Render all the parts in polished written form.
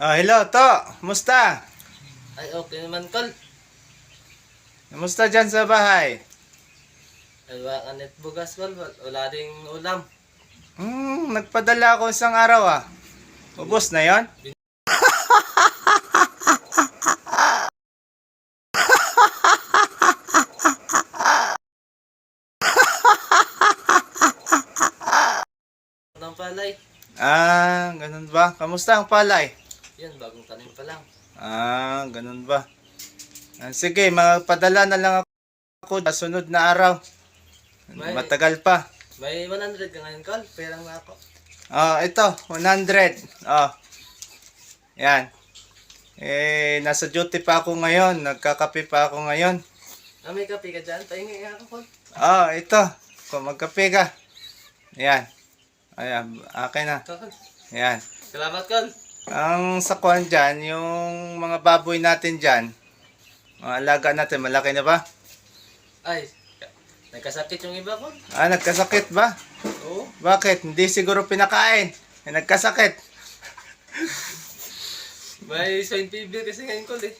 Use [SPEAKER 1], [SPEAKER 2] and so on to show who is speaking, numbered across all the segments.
[SPEAKER 1] Hello, to. Kumusta?
[SPEAKER 2] Ay, okay naman, Kol.
[SPEAKER 1] Kumusta dyan sa bahay?
[SPEAKER 2] Ay, wakanit bugas, Kol. Wala ding ulam.
[SPEAKER 1] Nagpadala ako isang araw ah. Ubos na yon?
[SPEAKER 2] Ng palay.
[SPEAKER 1] Ganun ba? Kamusta ang palay?
[SPEAKER 2] Yan, bagong tanim pa lang.
[SPEAKER 1] Ganun ba? Sige, magpadala na lang ako sa sunod na araw. Matagal pa.
[SPEAKER 2] May 100 ka ngayon, Kol. Perang na ako.
[SPEAKER 1] Ito, 100. Yan. Nasa duty pa ako ngayon. Nagkakape pa ako ngayon.
[SPEAKER 2] May kape ka dyan? Pahingi nga ako, Kol.
[SPEAKER 1] Ito. Kung magkape ka. Yan. Ayan, akin na.
[SPEAKER 2] Kol.
[SPEAKER 1] Yan.
[SPEAKER 2] Salamat, Kol.
[SPEAKER 1] Ang sakuan dyan, yung mga baboy natin dyan, mga alaga natin, malaki na ba?
[SPEAKER 2] Ay, nagkasakit yung iba, Kol.
[SPEAKER 1] Nagkasakit ba?
[SPEAKER 2] Oo.
[SPEAKER 1] Bakit? Hindi siguro pinakain. Nagkasakit.
[SPEAKER 2] May swine fever kasi ngayon, Kol eh.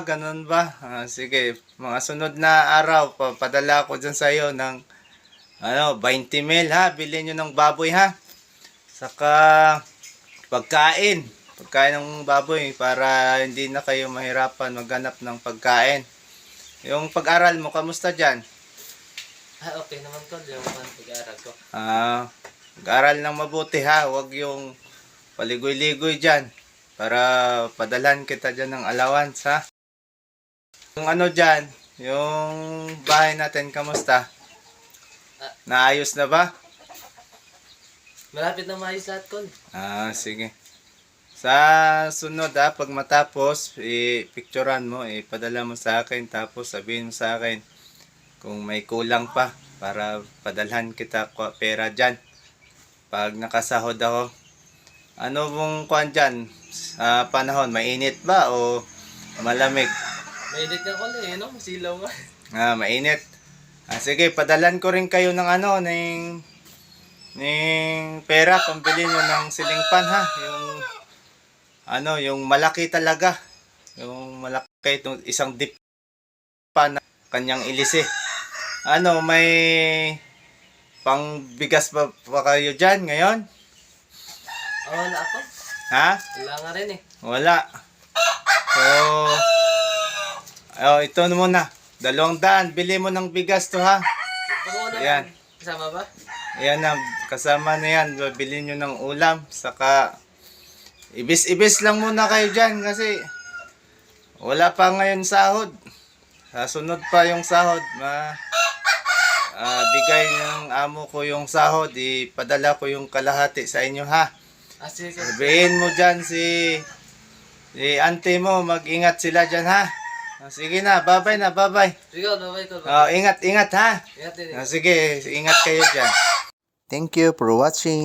[SPEAKER 1] Ganun ba? Sige, mga sunod na araw, papadala ko dyan sa'yo ng 20 mil ha. Bilhin nyo ng baboy ha. Saka pagkain ng baboy para hindi na kayo mahirapan maghanap ng pagkain. Yung pag-aral mo, kamusta dyan?
[SPEAKER 2] Okay naman, Kol. Yung pag-aaral ko.
[SPEAKER 1] Mag-aral ng mabuti ha. Huwag yung paligoy-ligoy dyan para padalhan kita dyan ng allowance ha. Yung dyan, yung bahay natin, kamusta? Naayos na ba?
[SPEAKER 2] Malapit na maayos lahat, Kol.
[SPEAKER 1] Sige. Sa sunod pag matapos, i-picturean mo, ipadala mo sa akin, tapos sabihin mo sa akin kung may kulang pa para padalhan kita pera dyan. Pag nakasahod ako, ano mong kuhan dyan? Panahon, mainit ba o malamig?
[SPEAKER 2] Mainit nga, Kol eh, no? Silaw nga.
[SPEAKER 1] Mainit. Sige, padalhan ko rin kayo ng ng pera, pambili nyo ng siling pan ha. Yung malaki talaga. Yung malaki, itong isang dip pan na kanyang ilise. May pangbigas ba kayo dyan ngayon?
[SPEAKER 2] Wala ako. Wala nga rin eh.
[SPEAKER 1] Wala. Ito na muna. 200. Bili mo ng bigas to ha. Ayan.
[SPEAKER 2] Kasama ba?
[SPEAKER 1] Ayan na. Kasama na yan. Bili nyo ng ulam. Saka ibis-ibis lang muna kayo dyan kasi wala pa ngayon sahod. Sunod pa yung sahod. Bigay ng amo ko yung sahod. Ipadala ko yung kalahati sa inyo ha.
[SPEAKER 2] Sige.
[SPEAKER 1] Sabihin mo dyan si auntie mo. Mag-ingat sila dyan ha. Sige na. Bye-bye na. Bye-bye.
[SPEAKER 2] Sige, bye-bye, Kol.
[SPEAKER 1] Ingat ha.
[SPEAKER 2] Ingat din.
[SPEAKER 1] Sige. Ingat kayo dyan. Thank you for watching.